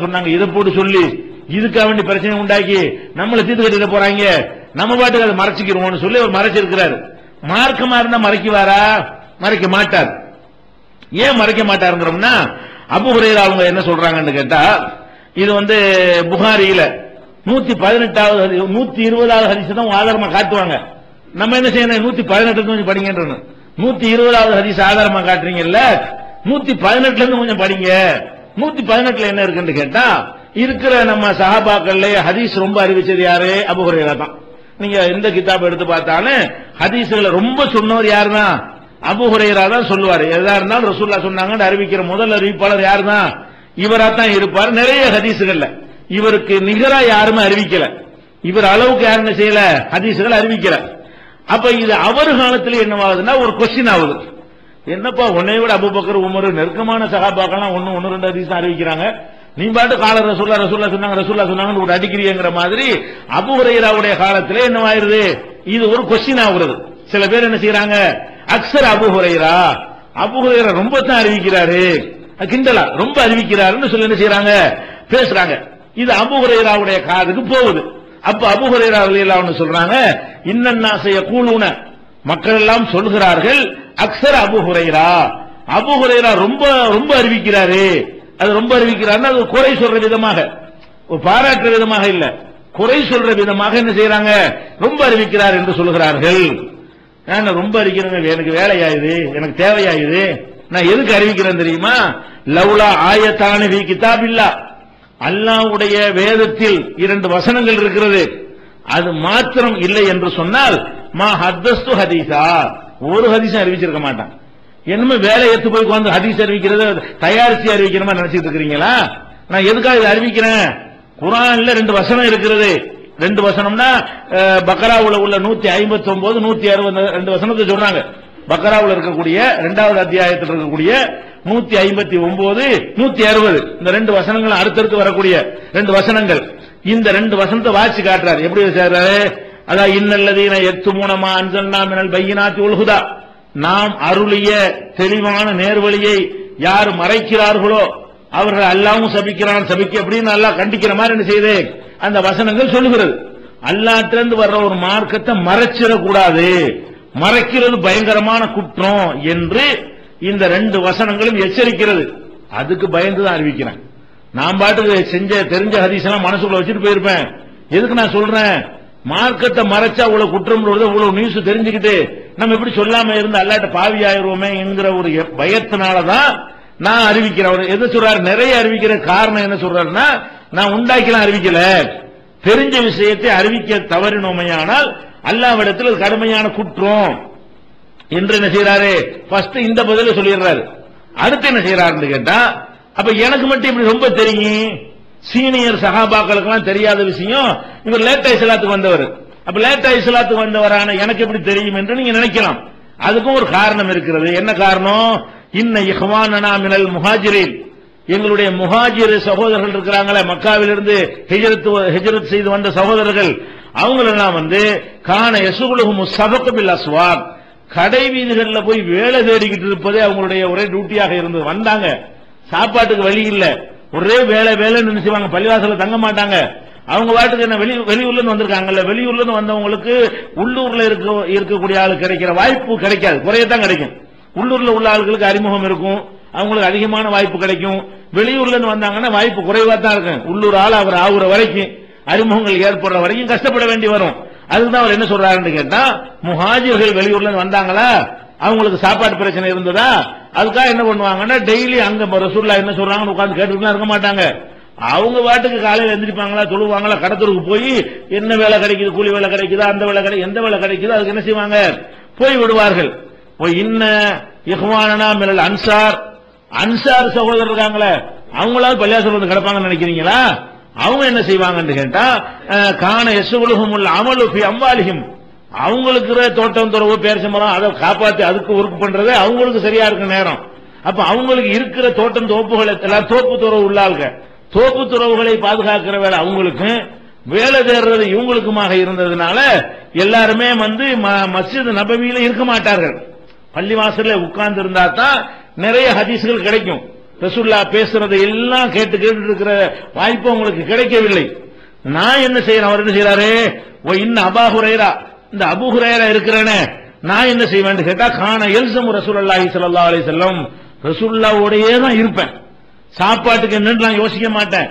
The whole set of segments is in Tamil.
சொன்னாங்க. இதை போட்டு சொல்லி இதுக்காக வேண்டி பிரச்சனை உண்டாக்கி நம்மளை தீர்த்து கட்டிட போறாங்க, நம்ம பாட்டுக்கு அதை மறைச்சிக்கிறோம்னு சொல்லி அவர் மறைச்சிருக்கிறாரு. மார்க்கமா இருந்தா மறைக்குவாரா? மறைக்க மாட்டார். ஏன் மறைக்க மாட்டாருங்கிறோம்னா, அபூ ஹுரைரா அவங்க என்ன சொல்றாங்கன்னு கேட்டா, இது புகாரியில 118வது 120வது ஹதீஸ் தான் ஆதாரமா காட்டுவாங்க. நம்ம என்ன செய்யணும், 118 கொஞ்சம் படிங்கன்றோம். 120வது ஹதீஸ் ஆதாரமா காட்டுறீங்கல்ல, 118ல இருந்து கொஞ்சம் படிங்க. 118ல என்ன இருக்குன்னு கேட்டா, இருக்கிற நம்ம சஹாபாக்கள்ல ஹதீஸ் ரொம்ப அறிவிச்சது யாரு? அபூ ஹுரைரா தான். நீங்க எந்த கிதாப் எடுத்து பார்த்தாலும் ஹதீஸ்களை ரொம்ப சொன்னவர் யாருன்னா அபூ ஹுரைரா தான் சொல்லுவாரு. எதா இருந்தாலும் ரசூலுல்லாஹ் சொன்னாங்கன்னு அறிவிக்கிற முதல் அறிவிப்பாளர் யாரு தான்? இவரா தான் இருப்பார். நிறைய ஹதீஸ்கள்ல இவருக்கு நிகரா யாருமே அறிவிக்கல, இவர் அளவுக்கு யாருமே செய்யல, ஹதீஸ்கள் அறிவிக்கல. அப்ப இது அவர் காலத்துல என்னவாகுதுன்னா ஒரு கொஸ்டின் ஆகுது, என்னப்பா உன்னை விட அபூபக்கர் உமர் நெருக்கமான சஹாபாக்கெல்லாம் ஒன்னு ரெண்டு ஹதீஸ் தான் அறிவிக்கிறாங்க, நீ பாட்டு கால ரசூலுல்லாஹ் சொன்னாங்கன்னு ஒரு அடிக்கிறீங்கிற மாதிரி அபூ ஹுரைராவுடைய காலத்திலே என்னவாயிருது, இது ஒரு கொஸ்டின் ஆகுறது. சில பேர் என்ன செய்யறாங்க, அக்ஸர் அபூ ஹுரைரா ரொம்ப தான் அறிவிக்கிறாரு, கிண்டலா ரொம்ப அறிவிக்கிறாருன்னு சொல்லி என்ன செய்யறாங்க, பேசுறாங்க. இது அபூ ஹுரைராவுடைய காதுக்கு போகுது. அப்ப அபூ ஹுரைரா ரலியல்லாஹு அன்ஹு சொல்றாங்க, இன்னன்னாஸ யகூலுன, மக்கள் எல்லாம் சொல்கிறார்கள், அக்ஸர் அபூ ஹுரைரா ரொம்ப ரொம்ப அறிவிக்கிறாரு. அது ரொம்ப அறிவிக்கிறாருன்னா அது குறை சொல்ற விதமாக, பாராட்டுற விதமாக இல்ல, குறை சொல்ற விதமாக என்ன செய்யறாங்க, ரொம்ப அறிவிக்கிறார் என்று சொல்கிறார்கள். நான் ரொம்ப அறிவிக்கிறேங்க, எனக்கு வேலையாயுது, எனக்கு தேவையாயுது, நான் எதுக்கு அறிவிக்கிறேன் தெரியுமா? லவ்லா ஆயத்தான ஃபீ கிதாபில்லா, அல்லாஹ்வுடைய வேதத்தில் 2 வசனங்கள் இருக்கிறது, அது மாத்திரம் இல்லை என்று சொன்னால் மா ஹத்தஸ்து ஹதீஸா, ஒரு ஹதீஸும் அறிவிச்சிருக்க மாட்டான். என்னமே வேலை எடுத்து போய் உட்கார்ந்து ஹதீஸ் அறிவிக்கிறது தயாரிச்சு அறிவிக்கிற மாதிரி நினைச்சிட்டு இருக்கிறீங்களா? நான் எதுக்காக இதை அறிவிக்கிறேன்? குர்ஆன்ல 2 வசனம் இருக்கிறது. 2 வசனம்னா பக்ராவுல உள்ள 159 160 2 வசனத்தை சொல்றாங்க. பக்ராவுல இருக்கக்கூடிய 2வது அத்தியாயத்தில் இருக்கக்கூடிய 159 160 இந்த 2 வசனங்கள் அடுத்தடுத்து வரக்கூடிய 2 வசனங்கள். இந்த 2 வசனத்தை வாசி காட்டுறாரு. எப்படி சொல்றாரு? அதான் இன்னல்லதீன யக்துமூன மா அன்ஸல்னா மினல் பையினாத்தி வல் ஹுதா, நாம் அருளிய தெளிவான நேர்வழியை யார் மறைக்கிறார்களோ அவர்கள் அல்லாஹ்வும் சபிக்கிறான், அப்படின்னு அல்லாஹ் கண்டிக்கிற மாதிரி என்ன செய்யுது அந்த வசனங்கள் சொல்லுகிறது. அல்லாஹ்விலிருந்து வர்ற ஒரு மார்க்கத்தை மறைச்சிடக்கூடாது, மறைக்கிறது பயங்கரமான குற்றம் என்று இந்த 2 வசனங்களும் எச்சரிக்கிறது. அதுக்கு பயந்துதான் அறிவிக்கிறேன். நான் பாட்டுக்கு தெரிஞ்ச ஹதீஸ் எல்லாம் மனசுக்குள்ள வச்சுட்டு போயிருப்பேன். எதுக்கு நான் சொல்றேன்? மார்க்கத்தை மறைச்சா அவ்வளவு குற்றம், அவ்வளவு நியூஸ் தெரிஞ்சுக்கிட்டு நம்ம எப்படி சொல்லாம இருந்து அல்லாட்ட பாவி ஆயிருவோமே என்கிற ஒரு பயத்தினாலதான் நான் அறிவிக்கிறேன். எது சொல்றாரு? நிறைய அறிவிக்கிற காரணம் என்ன சொல்றாருன்னா, நான் உண்டாக்கலாம் அறிவிக்கல, தெரிஞ்ச விஷயத்தை அறிவிக்க தவறினோமையானால் அல்லாஹ்விடத்தில் அது கடுமையான குற்றம் என்று என்ன செய்யறாரு? ஃபர்ஸ்ட் இந்த பதில சொல்லிடுறாரு. அடுத்து என்ன செய்யறாருன்னு கேட்டா, அப்ப எனக்கு மட்டும் இப்படி ரொம்ப தெரியும், சீனியர் சஹாபாக்களுக்கு எல்லாம் தெரியாத விஷயம் இவர் லேட்டா இஸ்லாத்துக்கு வந்தவர், அப்ப லேட்டா இஸ்லாத்துக்கு வந்தவரான எனக்கு எப்படி தெரியும் என்று நீங்க நினைக்கலாம். அதுக்கும் ஒரு காரணம் இருக்கிறது. என்ன காரணம்? இன்ன இஹ்வானனா மினல் முஹாஜிரின், எங்களுடைய முஹாஜிர் சகோதரர்கள் இருக்கிறாங்களே, மக்காவிலிருந்து ஹிஜ்ரத் செய்து வந்த சகோதரர்கள், அவங்களெல்லாம் கான யசுகுலுஹும் ஸபக பில் அஸ்வாக், கடை வீதிகள்ல போய் வேலை தேடிக்கிட்டு இருப்பதே அவங்களுடைய ஒரே டியூட்டியாக இருந்தது. வந்தாங்க, சாப்பாட்டுக்கு வழி இல்ல, ஒரே வேலைன்னு நினைச்சுவாங்க, பள்ளிவாசல தங்க மாட்டாங்க. அவங்க பாட்டுக்கு என்ன வெளியூர்ல இருந்து வந்திருக்காங்கல்ல, வெளியூர்ல இருந்து வந்தவங்களுக்கு உள்ளூர்ல இருக்கக்கூடிய ஆளு கிடைக்கிற வாய்ப்பு கிடைக்காது, குறையத்தான் கிடைக்கும். உள்ளூர்ல உள்ள ஆளுகளுக்கு அறிமுகம் இருக்கும், அவங்களுக்கு அதிகமான வாய்ப்பு கிடைக்கும். வெளியூர்ல இருந்து வந்தாங்கன்னா வாய்ப்பு குறைவா தான் இருக்கும். உள்ளூர் ஆள் அவர் ஆகுற வரைக்கும், அறிமுகங்கள் ஏற்படுற வரைக்கும் கஷ்டப்பட வேண்டி வரும். அதுதான் அவர் என்ன சொல்றாருன்னு கேட்டா, முஹாஜிர்கள் வெளியூர்ல இருந்து வந்தாங்களா, அவங்களுக்கு சாப்பாடு பிரச்சனை இருந்ததா, அதுக்காக என்ன பண்ணுவாங்கன்னா டெய்லி அங்க ரசூலுல்லாஹ் என்ன சொல்றாங்கன்னு உட்கார்ந்து கேட்டுட்டு இருக்க மாட்டாங்க. அவங்க பாட்டுக்கு காலையில எந்திரிப்பாங்களா, தொழுவாங்களா, கடத்தூருக்கு போய் என்ன வேலை கிடைக்குது, கூலி வேலை கிடைக்குதா, அந்த வேலை எந்த வேலை கிடைக்குதோ அதுக்கு என்ன செய்வாங்க, போய் விடுவார்கள். இன்ன இஹ்வானனா மினல் அன்சார், அன்சார் சகோதரர் இருக்காங்களே, அவங்களாவது பள்ளியாசல் வந்து கிடப்பாங்கன்னு நினைக்கிறீங்களா? அவங்க என்ன செய்வாங்கன்னு கேட்டா, கான யசுகுலுஹுமுல் அமலு ஃபி அம்வாலிஹிம், அவங்களுக்கு தோட்டம் துறவு பேரிச்சம்பழம் அதை காப்பாத்தி அதுக்கு ஒர்க் பண்றது அவங்களுக்கு சரியா இருக்க நேரம். அப்ப அவங்களுக்கு இருக்கிற தோட்டம் தோப்புகளை எல்லாம் தோப்பு துறவு உள்ளாங்க, தோப்பு துறவுகளை பாதுகாக்கிற வேலை அவங்களுக்கு, வேலை தேடுறது இவங்களுக்குமாக இருந்ததுனால எல்லாருமே மஸ்ஜித் நபவியில இருக்க மாட்டார்கள். பள்ளிவாசல்ல உட்கார்ந்து இருந்தா தான் நிறைய ஹதீஸ்கள் கிடைக்கும். ரசூலுல்லாஹ் பேசுறதை எல்லாம் கேட்டு இருக்கிற வாய்ப்பு உங்களுக்கு கிடைக்கவில்லை. நான் என்ன செய்யறேன், அவர் என்ன செய்யறாரு, இன்னும் அபூ ஹுரைரா, இந்த அபூ ஹுரைரா இருக்கிறேனே, நான் என்ன செய்வேன் கேட்டா, கான யல்ஸமு ரசூலுல்லாஹி ஸல்லல்லாஹு அலைஹி வஸல்லம், ரசூலுல்லாஹ்வோடயே தான் இருப்பேன். சாப்பாட்டுக்கு என்னன்னு நான் யோசிக்க மாட்டேன்,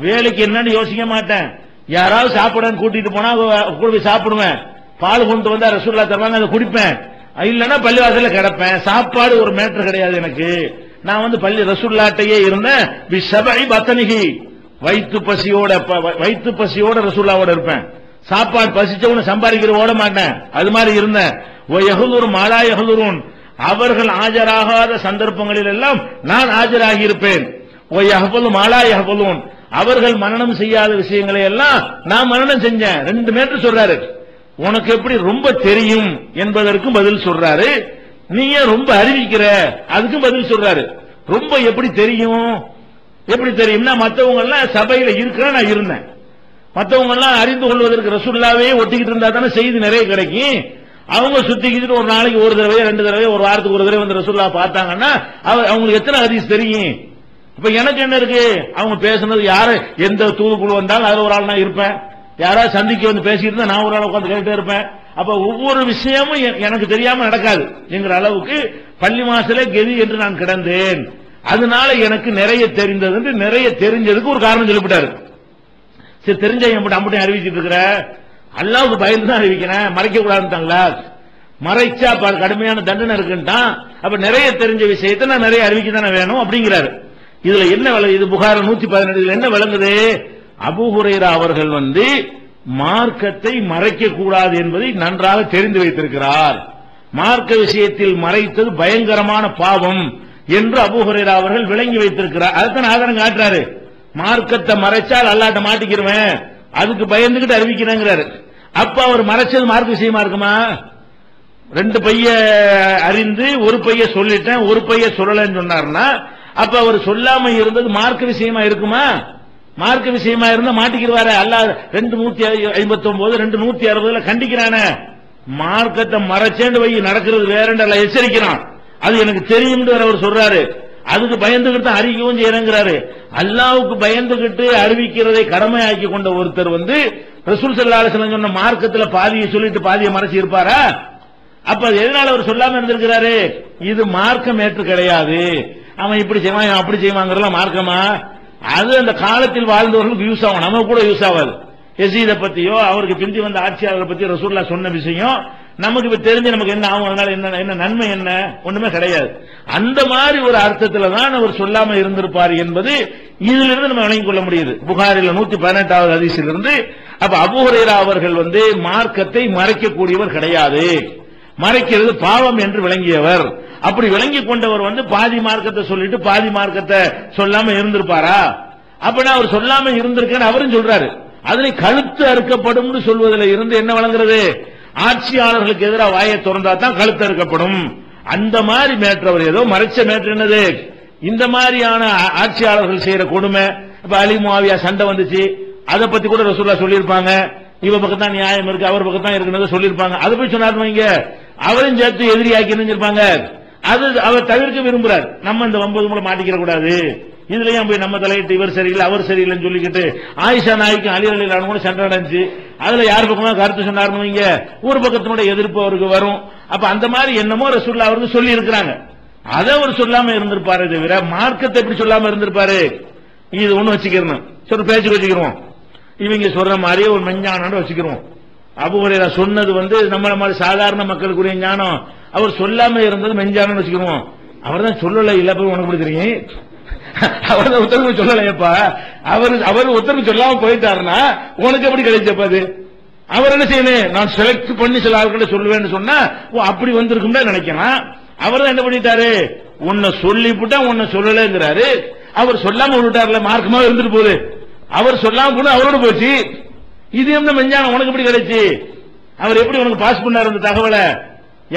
வேலைக்கு என்னன்னு யோசிக்க மாட்டேன். யாராவது சாப்பிடன்னு கூட்டிட்டு போனா கூட போய் சாப்பிடுவேன். பால் கொண்டு வந்தா ரசூலுல்லாஹ் தருவாங்க, அதை குடிப்பேன். இல்லன்னா பள்ளிவாசல்ல கிடப்பேன். சாப்பாடு ஒரு மேட்டர் கிடையாது எனக்கு. நான் வந்து பள்ளி ரசூலுல்லாஹ்ட்டயே இருந்தேன். பிஸபஇ பத்னிஹி, வயிற்று பசியோட ரசூலுல்லாஹ்வோட இருப்பேன். சாப்பாடு பசிச்சவன சம்பாதிக்கிற ஓட மாட்டேன், அது மாதிரி இருந்தேன். யஹ்லுரு மாலா யஹ்லுருன், அவர்கள் ஆஜராகாத சந்தர்ப்பங்களில் எல்லாம் நான் ஆஜராகி இருப்பேன். யஹ்ஃபலு மாலா யஹ்ஃபலுன், அவர்கள் மனனம் செய்யாத விஷயங்களை எல்லாம் நான் மனனம் செஞ்சேன். 2 மேட்டர் சொல்றாரு. உனக்கு எப்படி ரொம்ப தெரியும் என்பதற்கும் பதில் சொல்றாரு, நீ ஏன் ரொம்ப அறிவிக்கிற அதுக்கும் பதில் சொல்றாரு. ரொம்ப எப்படி தெரியும், எப்படி தெரியும்னா, மற்றவங்க எல்லாம் சபையில இருக்கிற நான் இருந்தேன், மற்றவங்க எல்லாம் அறிந்து கொள்வதற்கு ரசூலுல்லாஹ்வே ஒட்டிக்கிட்டு இருந்தா தானே செய்தி நிறைய கிடைக்கும். அவங்க சுத்திக்கிட்டு ஒரு நாளைக்கு ஒரு தடவை 2 தடவை ஒரு வாரத்துக்கு ஒரு தடவை வந்து ரசூலுல்லாஹ் பார்த்தாங்கன்னா அவங்களுக்கு எத்தனை ஹதீஸ் தெரியும். இப்ப எனக்கு என்ன இருக்கு, அவங்க பேசுனது யாரு எந்த தூதுக்குழு வந்தாலும் அதுல ஒரு ஆள் நான் இருப்பேன். யாராவது சந்திக்க வந்து பேசிட்டு இருந்தா நான் ஒரு ஆள் உட்காந்து கேட்டுட்டே இருப்பேன். அப்ப ஒவ்வொரு விஷயமும் எனக்கு தெரியாம நடக்காது என்கிற அளவுக்கு பள்ளி மாசலே கெதி என்று நான் கிடந்தேன். அதனால எனக்கு நிறைய தெரிந்தது என்று நிறைய தெரிஞ்சதுக்கு ஒரு காரணம் சொல்லிவிட்டாரு. சரி, தெரிஞ்ச அம்பட்டையும் அறிவிச்சிட்டு இருக்கிற, அல்லாஹ்வுக்கு பயந்து தான் அறிவிக்கிறேன், மறைக்க கூடாதுட்டாங்களா, மறைச்சா கடுமையான தண்டனை இருக்குன்ட்டான். அப்ப நிறைய தெரிஞ்ச விஷயத்தை நான் நிறைய அறிவிக்க தானே வேணும் அப்படிங்கிறாரு. இதுல என்ன விளங்குது, இது புகார் 118 இதுல என்ன விளங்குது, அபூ ஹுரைரா அவர்கள் வந்து மார்க்கத்தை மறைக்க கூடாது என்பதை நன்றாக தெரிந்து வைத்திருக்கிறார். மார்க்க விஷயத்தில் மறைத்தது பயங்கரமான பாவம் என்று அபூ ஹுரைரா அவர்கள் விளங்கி வைத்திருக்கிறார். அதுதான் ஆதாரம் காட்டுறாரு. மார்க்கத்தை மறைச்சால் அல்லாஹ்ட்ட மாட்டிக்கிருவேன், அதுக்கு பயந்துகிட்டு அறிவிக்கிறேங்கிறாரு. அப்ப அவர் மறைச்சது மார்க்க விஷயமா இருக்குமா? 2 பைய அறிந்து ஒரு பைய சொல்லிட்டேன், ஒரு பைய சொல்லலன்னு சொன்னார்னா, அப்ப அவர் சொல்லாம இருந்தது மார்க்க விஷயமா இருக்குமா? மார்க்க விஷயமா இருந்தா மாட்டிக்கிறாரு. அல்லாஹ் 259 260 கண்டிக்கிறானே, மார்க்கத்தை மறைச்சேன்னு வை நடக்கிறது வேறண்ட எச்சரிக்கிறான். அது எனக்கு தெரியும் அவர் சொல்றாரு. அதுக்கு பயந்துகிட்டு அறிவிக்கவும் செய்யறாரு. அல்லாஹ்வுக்கு பயந்துகிட்டு அறிவிக்கிறதை கடமையாக்கி கொண்ட ஒருத்தர் வந்து ரசூல் ஸல்லல்லாஹு அலைஹி வஸல்லம் சொன்ன மார்க்கத்துல பாதியை சொல்லிட்டு பாதியை மறைச்சு இருப்பாரா? அப்ப எதனால அவர் சொல்லாம இருந்திருக்கிறாரு? இது மார்க்கம் ஏற்று கிடையாது, அவன் இப்படி செய்வான் அப்படி செய்வாங்கிறலாம் மார்க்கமா? அது அந்த காலத்தில் வாழ்ந்தவர்களுக்கு யூஸ் ஆகும், நமக்கு கூட யூஸ் ஆகாது. யசீதை பத்தியோ அவருக்கு பிந்தி வந்த ஆட்சியாளரை பத்தி ரசூலுல்லாஹ் சொன்ன விஷயம் நமக்கு இப்ப தெரிஞ்சு நமக்கு என்ன ஆகும், அதனால என்ன நன்மை, என்ன ஒண்ணுமே கிடையாது. அந்த மாதிரி ஒரு அர்த்தத்துல தான் அவர் சொல்லாம இருந்திருப்பார் என்பது இதுல இருந்து நம்ம விளங்கிக் கொள்ள முடியுது. புகாரில் 118வது ஹதீஸிலிருந்து. அப்ப அபூ ஹுரைரா அவர்கள் வந்து மார்க்கத்தை மறைக்கக்கூடியவர் கிடையாது, மறைக்கிறது பாவம் என்று விளங்கியவர். அப்படி விளங்கி கொண்டவர் வந்து பாதி மார்க்கத்தை சொல்லிட்டு பாதி மார்க்கத்தை சொல்லாம இருந்திருப்பாரா? அப்படின்னா அவர் சொல்லாம இருந்திருக்கேன்னு அவரும் சொல்றாரு. அதனை கழுத்து அறுக்கப்படும் சொல்வதில் இருந்து என்ன வழங்குறது? ஆட்சியாளர்களுக்கு எதிராக வாயை திறந்தா தான் கழுத்து அறுக்கப்படும். அந்த மாதிரி மேற்று அவர் ஏதோ மறைச்ச மேற்று என்னது? இந்த மாதிரியான ஆட்சியாளர்கள் செய்யற கொடுமை. இப்ப அலி முஆவியா சண்டை வந்துச்சு, அதை பத்தி கூட ரசூலுல்லாஹ் சொல்லியிருப்பாங்க. இவ பக்கம் தான் நியாயம் இருக்கு, அவர் பக்கம் தான் இருக்குன்னு சொல்லியிருப்பாங்க. அதை போய் சொன்னாரு வைங்க, அவரும் சேர்த்து எதிரியாக்கி நினைச்சிருப்பாங்க. அது அவர் தவிர்க்க விரும்புறார். நம்ம இந்த 9 மூலம் மாட்டிக்கிற கூடாது, இதுலயும் போய் நம்ம தலையிட்டு இவர் சரியில்லை அவர் சரியில்லைன்னு சொல்லிக்கிட்டு ஆயிஷா நாய்க்கும் அலி ரலியல்லாஹு கூட சண்டை நடந்துச்சு. அதுல யார் பக்கமா கருத்து சொன்னாருன்னு வைங்க, ஒரு பக்கத்தினுடைய எதிர்ப்பு அவருக்கு வரும். அப்ப அந்த மாதிரி என்னமோ ரசூலுல்லாஹ் அவருக்கு சொல்லி இருக்கிறாங்க. அதை அவர் சொல்லாம இருந்திருப்பாரு தவிர மார்க்கத்தை எப்படி சொல்லாம இருந்திருப்பாரு? இது ஒண்ணு வச்சுக்கிறோம், சொல்ற பேச்சு வச்சுக்கிறோம். இவங்க சொல்ற மாதிரியே ஒரு மெஞ்ஞானம் வச்சுக்கிறோம். அபூ ஹுரைரா சொன்னது வந்து நம்மள மாதிரி சாதாரண மக்களுக்குரிய ஞானம், அவர் சொல்லாம இருந்தது மெஞ்ஞானம் வச்சுக்கிறோம். அவர் தான் சொல்லல, இல்ல போய் உனக்கு எப்படி தெரியும்? அவர் தான் உத்தரவு சொல்லலையப்பா. அவர் உத்தரவு சொல்லாம போயிட்டாருன்னா உனக்கு எப்படி கிடைச்சப்பது? அவர் என்ன செய்யணும்? நான் செலக்ட் பண்ணி சில ஆட்களை சொல்லுவேன்னு சொன்னா அப்படி வந்திருக்கும் நினைக்கிறான். அவர் தான் என்ன பண்ணிட்டாரு? உன்னை சொல்லிவிட்டா உன்னை சொல்லலங்கிறாரு. அவர் சொல்லாம விட்டுட்டார்ல, மார்க்கமா இருந்துட்டு போகுது. அவர் சொல்லாம போன அவரோட போச்சு. இது என்ன மெஞ்ஞானம் உனக்கு எப்படி கிடைச்சு? அவர் எப்படி உனக்கு பாஸ் பண்ணார் அந்த தகவலை?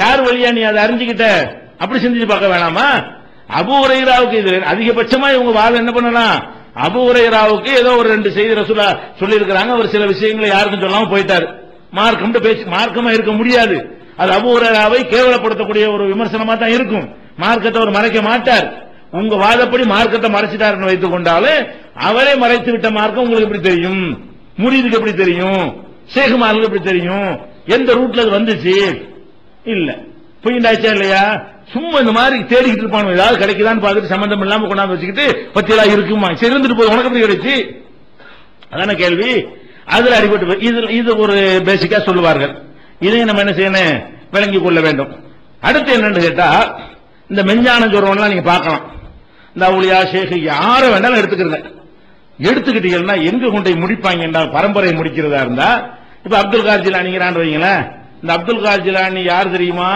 யார் வழியா நீ அதை அறிஞ்சுக்கிட்ட? அப்படி சிந்திச்சு பார்க்க வேணாமா? அபூ ஹுரைராவுக்கு இது அதிகபட்சமா இவங்க வாதம் என்ன பண்ணலாம்? அபூ ஹுரைராவுக்கு ஏதோ ஒரு 2 செய்தி ரசூலுல்லாஹ் சொல்லி இருக்கிறாங்க, அவர் சில விஷயங்களை யாருக்கும் சொல்லாம போயிட்டாரு. மார்க்கம் பேச்சு மார்க்கமா இருக்க முடியாது. அது அபூ ஹுரைராவை கேவலப்படுத்தக்கூடிய ஒரு விமர்சனமா தான் இருக்கும். மார்க்கத்தை அவர் மறைக்க மாட்டார். உங்க வாதப்படி மார்க்கத்தை மறைச்சிட்டாருன்னு வைத்துக் கொண்டாலும் அவரே மறைத்து விட்ட மார்க்கம் உங்களுக்கு எப்படி தெரியும்? முரீதுக்கு எப்படி தெரியும்? ஷேகுமாருக்கு எப்படி தெரியும்? எந்த ரூட்ல அது வந்துச்சு? இல்ல புரிந்தாச்சா இல்லையா? சும்மா இந்த மாதிரி தேடிக்கிட்டு இருப்பானு, ஏதாவது கிடைக்குதான்னு பார்த்துட்டு சம்பந்தம் இல்லாம கொண்டாந்து வச்சுக்கிட்டு பத்தியலா இருக்குமா, சரி இருந்துட்டு போய் உனக்கு எப்படி கிடைச்சு? அதான கேள்வி. அதுல அடிபட்டு இது ஒரு பேசிக்கா சொல்லுவார்கள். இதையும் நம்ம என்ன செய்யணும், விளங்கிக் கொள்ள வேண்டும். அடுத்து என்னன்னு கேட்டா, இந்த மெஞ்ஞான ஜோரம்லாம் நீங்க பார்க்கலாம். இந்த அவுலியா ஷேக் யாரை வேண்டாலும் எடுத்துக்கிட்டீங்கன்னா எங்க கொண்டு முடிப்பாங்க? பரம்பரை முடிக்கிறதா இருந்தா இப்ப அப்துல் கார் ஜிலானிங்கிறான் வைங்களேன். இந்த அப்துல் கார் ஜிலானி யார் தெரியுமா?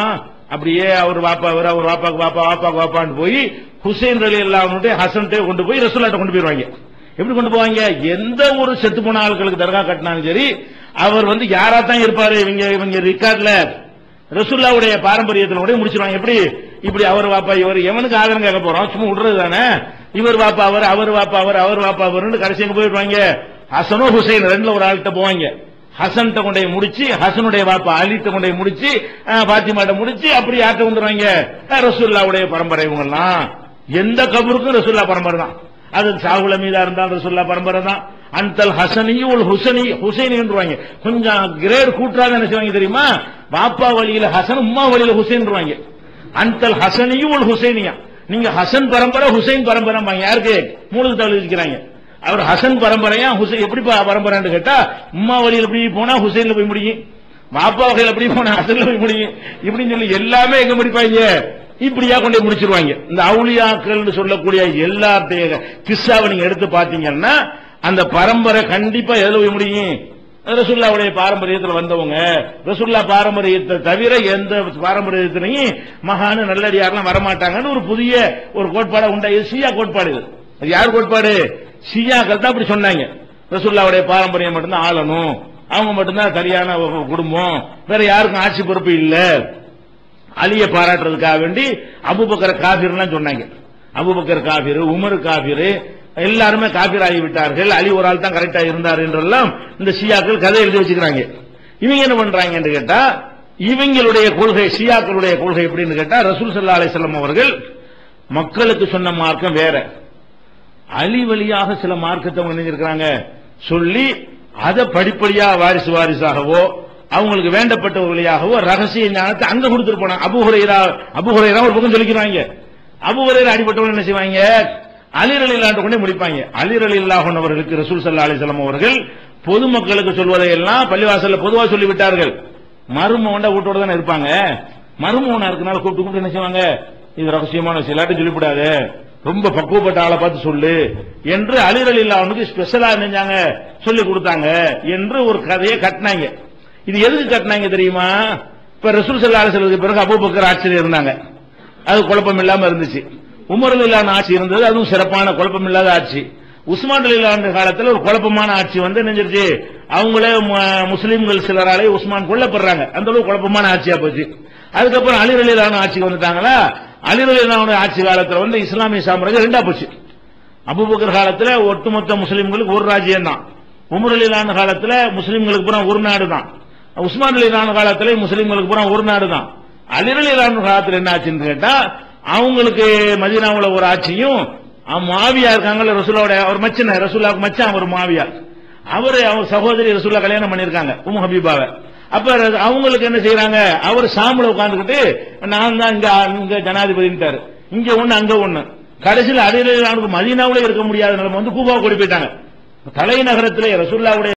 அப்படியே அவர் வாப்பா அவர் வாப்பாக்கு வாப்பான்னு போய் ஹுசைன் ரலியல்லாஹு ஹசன் கொண்டு போய் ரசூலுல்லாஹ்ட்ட கொண்டு போயிருவாங்க. எப்படி கொண்டு போவாங்க? எந்த ஒரு செத்து போன ஆட்களுக்கு தர்கா கட்டினாலும் சரி, அவர் யாரா தான் இருப்பாரு. இவங்க ரிக்கார்ட்ல ரசூலுல்லாஹ்வுடைய பாரம்பரியத்தில் முடிச்சிருவாங்க. எப்படி இப்படி அவர் வாப்பா இவர், எவனுக்கு ஆதரவு கேட்க போறோம், சும்மா விடுறது தானே. இவர் வாப்பா அவர் வாப்பா அவர் வாப்பா அவர்னு கடைசி எங்க போயிடுவாங்க? ஹசனோ ஹுசைன் ரெண்டுல ஒரு ஆள்கிட்ட போவாங்க. ஹசன்கிட்ட கொண்டே முடிச்சு, ஹசனுடைய வாப்பா அலிட்ட கொண்டே முடிச்சு, பாத்திமாட்ட முடிச்சு, அப்படி யார்கிட்ட வந்துருவாங்க? ரசூலுல்லாஹ்வுடைய பரம்பரை. இவங்கெல்லாம் எந்த கபருக்கும் ரசூலுல்லாஹ் பரம்பரை தான். அது சாகுல மீதா இருந்தால் ரசூலுல்லாஹ் பரம்பரை தான். அன்தல் ஹசனியுல் ஹுசைனின்றுவாங்க. கொஞ்சம் கிரேட் கூட்டுறாங்க. என்ன செய்வாங்க தெரியுமா? வாப்பா வழியில ஹசன், உம்மா வழியில ஹுசைன்றுவாங்க. அன்தல் ஹசனியுல் ஹுசைனியா, நீங்க ஹசன் பரம்பரை ஹுசைன் பரம்பரை. யாருக்கு மூணுக்கு தவறு வச்சுக்கிறாங்க. அவர் ஹசன் பரம்பரையா ஹுசைன் எப்படி பரம்பரைன்னு கேட்டா, உம்மா வழியில் எப்படி போனா ஹுசைன்ல போய் முடியும், வாப்பா வகையில் எப்படி போனா ஹசன்ல போய் முடியும். இப்படின்னு சொல்லி எல்லாமே எங்க முடிப்பாங்க? இப்படியா கொண்டு முடிச்சிருவாங்க. இந்த அவுலியாக்கள் சொல்லக்கூடிய எல்லாத்தைய கிஸ்ஸாவை நீங்க எடுத்து பாத்தீங்கன்னா அந்த பரம்பரை கண்டிப்பா எதுல போய் முடியும்? ரசூலுல்லாஹ்வுடைய பாரம்பரியத்தில் வந்தவங்க. ரசூலுல்லாஹ் பாரம்பரியத்தை தவிர எந்த பாரம்பரியத்திலையும் மகான நல்லடியாரெல்லாம் வரமாட்டாங்கன்னு ஒரு புதிய ஒரு கோட்பாடா உண்டா. இது ஷியா கோட்பாடு. இது யார் கோட்பாடு? ஷியாக்கள் தான் அப்படி சொன்னாங்க. ரசூலுல்லாஹ்வுடைய பாரம்பரியம் மட்டும்தான் ஆளணும், அவங்க மட்டும்தான் சரியான குடும்பம், வேற யாருக்கும் ஆட்சி பொறுப்பு இல்ல. அலியை பாராட்டுறதுக்காக வேண்டி அபூபக்கர் காபிர்லாம் சொன்னாங்க. அபூபக்கர் காபிர், உமர் காபிர், எல்லாருமே காபிர் ஆகிவிட்டார்கள், அலி ஒரு ஆள் தான் கரெக்டா இருந்தார் என்றெல்லாம் இந்த ஷியாக்கள் கதை எழுதி வச்சுக்கிறாங்க. இவங்க என்ன பண்றாங்க என்று கேட்டா, இவங்களுடைய கொள்கை, ஷியாக்களுடைய கொள்கை எப்படின்னு கேட்டா, ரசூல் ஸல்லல்லாஹு அலைஹி வஸல்லம் அவர்கள் மக்களுக்கு சொன்ன மார்க்கம் வேற, அலி வழியாக சில மார்க்கத்தை நினைஞ்சிருக்கிறாங்க சொல்லி அதை படிப்படியா வாரிசாகவோ அவங்களுக்கு வேண்டப்பட்ட வழியாகவோ ரகசிய ஞானத்தை அங்க கொடுத்துட்டு போனாங்க. அபூ ஹுரைரா ஒரு பக்கம் சொல்லிக்கிறாங்க. அபூ ஹுரைரா அடிபட்டவங்க என்ன செய்வாங்க? அலி ரலியல்லாஹு கொண்டே முடிப்பாங்க. அலி ரலியல்லாஹு அவர்களுக்கு ரசூல் ஸல்லல்லாஹு அலைஹி வஸல்லம் அவர்கள் பொதுமக்களுக்கு சொல்வதை எல்லாம் பள்ளிவாசல்ல பொதுவா சொல்லி விட்டார்கள். மருமகன் வீட்டோட தானே இருப்பாங்க. மருமகனா இருக்கனால கூப்பிட்டு என்ன செய்வாங்க? இது ரகசியமான விஷயம், எல்லாத்தையும் சொல்லிவிடாது, ரொம்ப பக்குவப்பட்ட ஆளை பார்த்து சொல்லு என்று அலி ரலியல்லாஹு ஸ்பெஷலா நினைஞ்சாங்க, சொல்லி கொடுத்தாங்க என்று ஒரு கதையை கட்டினாங்க. இது எதுக்கு கட்டினாங்க தெரியுமா? இப்ப ரசூல் ஸல்லல்லாஹு அலைஹி வஸல்லம் பிறகு அபூபக்கர் ஆட்சியில் இருந்தாங்க, அது குழப்பம் இல்லாம இருந்துச்சு. உமர் ரலியல்லாஹு ஆட்சி இருந்தது, அதுவும் சிறப்பான குழப்பம் இல்லாத ஆட்சி. உஸ்மான் ரலியல்லாஹு காலத்தில் ஒரு குழப்பமான ஆட்சி நினைஞ்சிருச்சு. அவங்களே முஸ்லீம்கள் சிலராலே உஸ்மான் கொல்லப்படுறாங்க, அந்த அளவு குழப்பமான ஆட்சியா போச்சு. அதுக்கப்புறம் அலி ரலியல்லாஹு ஆட்சிக்கு வந்துட்டாங்களா, அலி ரலியல்லாஹு ஆட்சி காலத்தில் இஸ்லாமிய சாம்ராஜ்யம் ரெண்டா போச்சு. அபூபக்கர் காலத்தில் ஒட்டுமொத்த முஸ்லீம்களுக்கு ஒரு ராஜ்யம் தான். உமர் ரலியல்லாஹு காலத்தில் முஸ்லீம்களுக்கு பூரா ஒரு நாடு தான். உஸ்மான் ரலியல்லாஹு காலத்தில் முஸ்லீம்களுக்கு பூரா ஒரு நாடு தான். அலி ரலியல்லாஹு காலத்தில் என்ன ஆச்சுன்னு கேட்டா, அவங்களுக்கு மதீனாவுல ஒரு ஆட்சியும், முஆவியா இருக்காங்கல்ல ரசூலுல்லாஹ்வுடைய அவர் மச்சன், ரசூலுல்லாஹ்வுக்கு மச்சான் ஒரு முஆவியா, அவர் சகோதரி ரசூலுல்லாஹ் கல்யாணம் பண்ணிருக்காங்க உம்மு ஹபீபாவை. அப்ப அவங்களுக்கு என்ன செய்யறாங்க? அவர் ஷாம்ல உட்கார்ந்துகிட்டு நான் தான் இங்க ஜனாதிபதிட்டாரு, இங்க ஒண்ணு அங்க ஒண்ணு. கடைசியில் அலி ரலியல்லாஹு மதீனாவுல இருக்க முடியாத நிலைமை கூபாவை கூடி போயிட்டாங்க. தலைநகரத்திலே ரசூலுல்லாஹ்வுடைய